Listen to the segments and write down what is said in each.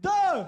2, 1.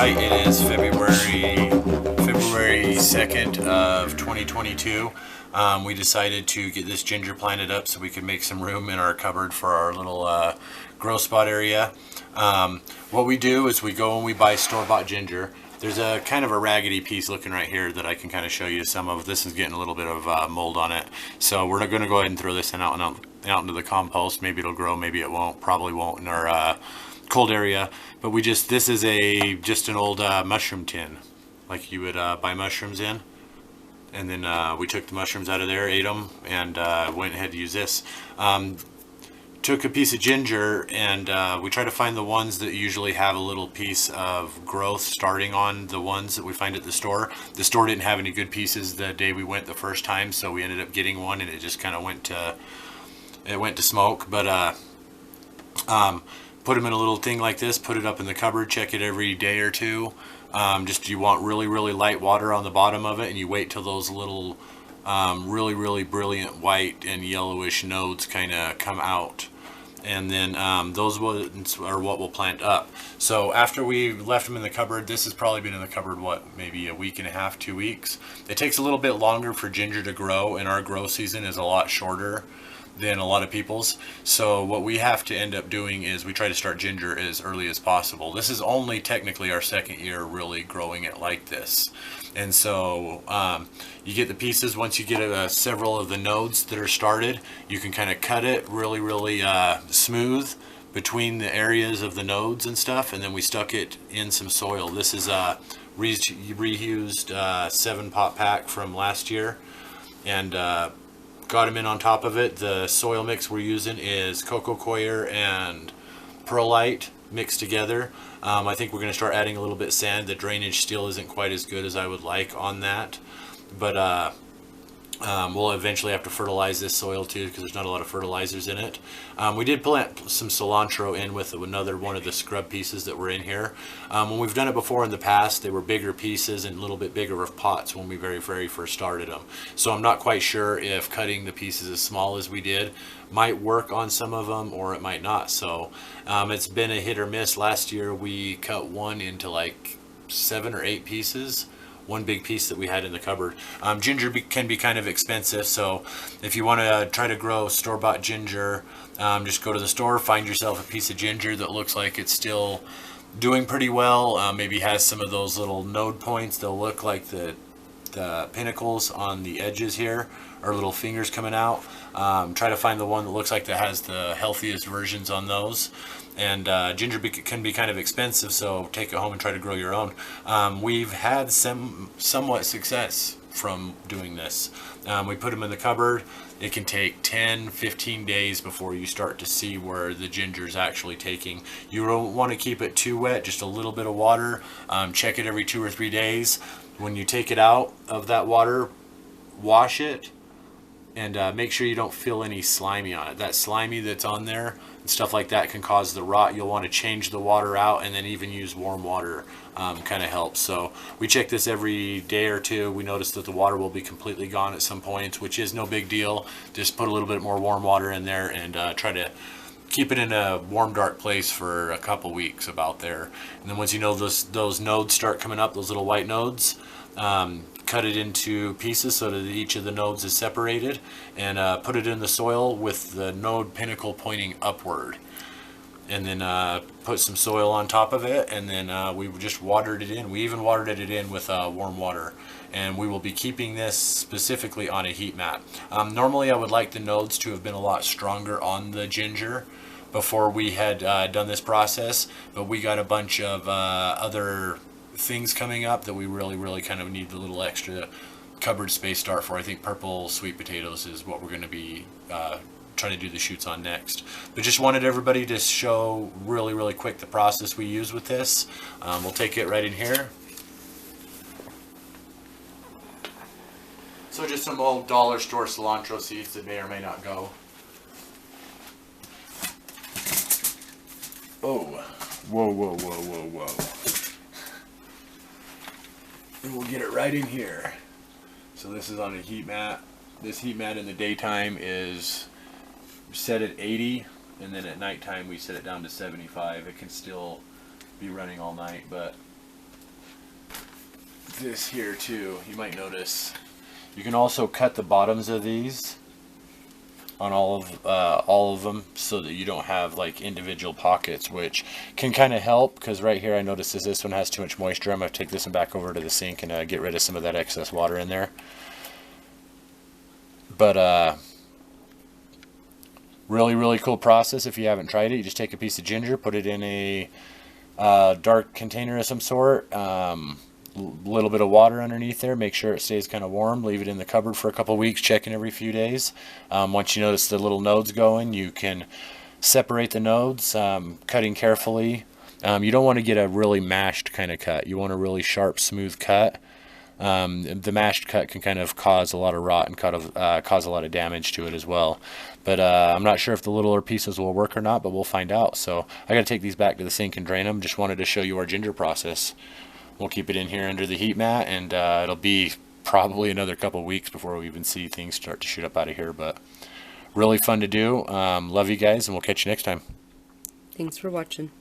Alright, it is February 2nd of 2022. We decided to get this ginger planted up so we could make some room in our cupboard for our little grow spot area. What we do is we go and we buy store-bought ginger. There's a kind of a raggedy piece looking right here that I can kind of show you some of. This is getting a little bit of mold on it. So we're going to go ahead and throw this out into the compost. Maybe it'll grow, maybe it won't. Probably won't in our cold area. But this is just an old mushroom tin, like you would buy mushrooms in. And then we took the mushrooms out of there, ate them, and went ahead to use this. Took a piece of ginger, and we try to find the ones that usually have a little piece of growth starting on the ones that we find at the store. The store didn't have any good pieces the day we went the first time, so we ended up getting one, and it just kind of went to smoke. But put them in a little thing like this, put it up in the cupboard, check it every day or two. Just you want really light water on the bottom of it, and you wait till those little really brilliant white and yellowish nodes kind of come out, and then those ones are what we'll plant up. So after we left them in the cupboard, this has probably been in the cupboard maybe a week and a half, 2 weeks. It takes a little bit longer for ginger to grow, and our grow season is a lot shorter than a lot of people's. So what we have to end up doing is we try to start ginger as early as possible. This is only technically our second year really growing it like this. And so you get the pieces. Once you get several of the nodes that are started, you can kind of cut it really smooth between the areas of the nodes and stuff, and then we stuck it in some soil. This is a reused 7-pot pack from last year, and got them in on top of it. The soil mix we're using is coco coir and perlite, mixed together. I think we're going to start adding a little bit of sand. The drainage still isn't quite as good as I would like on that, but we'll eventually have to fertilize this soil too, because there's not a lot of fertilizers in it. We did plant some cilantro in with another one of the scrub pieces that were in here. When we've done it before in the past, they were bigger pieces and a little bit bigger of pots when we very first started them. So I'm not quite sure if cutting the pieces as small as we did might work on some of them, or it might not. So it's been a hit or miss. Last year we cut one into like 7 or 8 pieces, one big piece that we had in the cupboard. Ginger can be kind of expensive, so if you want to try to grow store-bought ginger, just go to the store, find yourself a piece of ginger that looks like it's still doing pretty well, maybe has some of those little node points. They'll look like the pinnacles on the edges here, or little fingers coming out. Try to find the one that looks like that has the healthiest versions on those. And ginger can be kind of expensive, so take it home and try to grow your own. We've had somewhat success from doing this. We put them in the cupboard. It can take 10-15 days before you start to see where the ginger's actually taking. You don't want to keep it too wet, just a little bit of water. Check it every 2 or 3 days. When you take it out of that water, wash it, and make sure you don't feel any slimy on it. That slimy that's on there and stuff like that can cause the rot. You'll want to change the water out, and then even use warm water kind of helps. So we check this every day or two. We notice that the water will be completely gone at some points, which is no big deal. Just put a little bit more warm water in there and try to keep it in a warm, dark place for a couple weeks about there. And then once you know those nodes start coming up, those little white nodes, cut it into pieces so that each of the nodes is separated, and put it in the soil with the node pinnacle pointing upward. And then put some soil on top of it, and then we just watered it in. We even watered it in with warm water. And we will be keeping this specifically on a heat mat. Normally I would like the nodes to have been a lot stronger on the ginger before we had done this process, but we got a bunch of other things coming up that we really kind of need the little extra cupboard space start for. I think purple sweet potatoes is what we're going to be trying to do the shoots on next. But just wanted everybody to show really quick the process we use with this. We'll take it right in here. So just some old dollar store cilantro seeds that may or may not go. Oh, whoa. And we'll get it right in here. So this is on a heat mat. This heat mat in the daytime is set at 80, and then at nighttime we set it down to 75. It can still be running all night, but this here too, you might notice. You can also cut the bottoms of these on all of them, so that you don't have like individual pockets, which can kind of help, because right here I noticed this one has too much moisture. I'm going to take this one back over to the sink and get rid of some of that excess water in there. But really cool process. If you haven't tried it, you just take a piece of ginger, put it in a dark container of some sort, little bit of water underneath there, make sure it stays kind of warm, leave it in the cupboard for a couple weeks, checking every few days. Once you notice the little nodes going, you can separate the nodes, cutting carefully. You don't want to get a really mashed kind of cut. You want a really sharp, smooth cut. The mashed cut can kind of cause a lot of rot and cause a lot of damage to it as well. But I'm not sure if the littler pieces will work or not, but we'll find out. So I got to take these back to the sink and drain them. Just wanted to show you our ginger process. We'll keep it in here under the heat mat, and it'll be probably another couple weeks before we even see things start to shoot up out of here. But really fun to do. Love you guys, and we'll catch you next time. Thanks for watching.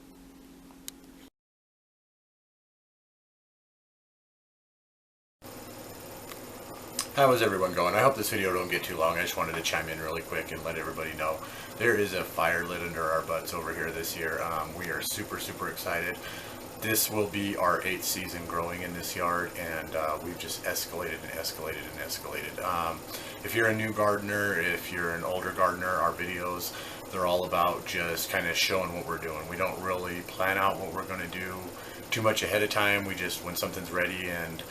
How is everyone going? I hope this video don't get too long. I just wanted to chime in really quick and let everybody know there is a fire lit under our butts over here this year. We are super excited. This will be our 8th season growing in this yard, and we've just escalated. If you're a new gardener, if you're an older gardener, our videos, they're all about just kind of showing what we're doing. We don't really plan out what we're going to do too much ahead of time. We just, when something's ready and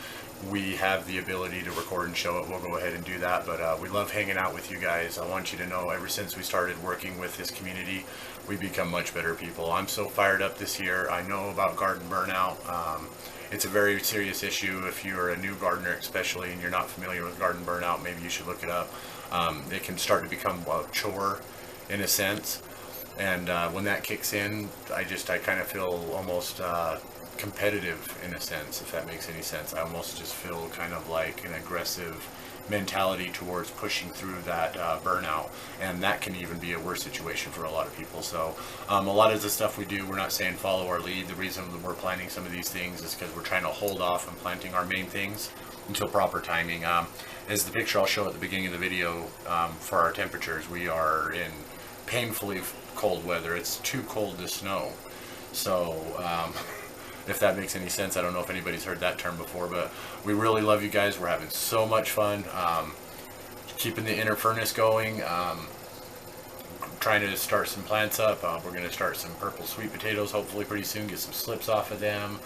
we have the ability to record and show it, we'll go ahead and do that. But we love hanging out with you guys. I want you to know, ever since we started working with this community, we've become much better people. I'm so fired up this year. I know about garden burnout. It's a very serious issue. If you're a new gardener especially and you're not familiar with garden burnout, maybe you should look it up. It can start to become a chore in a sense. And when that kicks in, I kind of feel almost competitive in a sense, if that makes any sense. I almost just feel kind of like an aggressive mentality towards pushing through that burnout, and that can even be a worse situation for a lot of people. So a lot of the stuff we do, we're not saying follow our lead. The reason that we're planting some of these things is because we're trying to hold off on planting our main things until proper timing. As the picture I'll show at the beginning of the video, for our temperatures, we are in painfully cold weather. It's too cold to snow. So if that makes any sense. I don't know if anybody's heard that term before, but we really love you guys. We're having so much fun keeping the inner furnace going, trying to start some plants up. We're going to start some purple sweet potatoes hopefully pretty soon, get some slips off of them,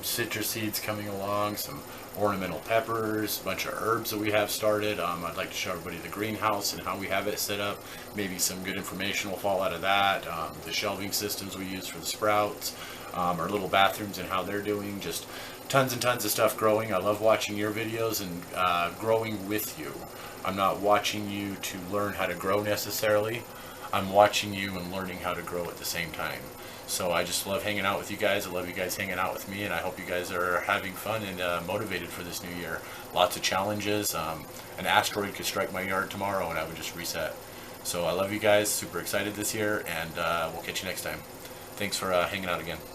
citrus seeds coming along, some ornamental peppers, a bunch of herbs that we have started. I'd like to show everybody the greenhouse and how we have it set up. Maybe some good information will fall out of that. The shelving systems we use for the sprouts, our little bathrooms and how they're doing. Just tons and tons of stuff growing. I love watching your videos and growing with you. I'm not watching you to learn how to grow necessarily. I'm watching you and learning how to grow at the same time. So I just love hanging out with you guys. I love you guys hanging out with me, and I hope you guys are having fun and motivated for this new year. Lots of challenges. An asteroid could strike my yard tomorrow and I would just reset. So I love you guys, super excited this year, and we'll catch you next time. Thanks for hanging out again.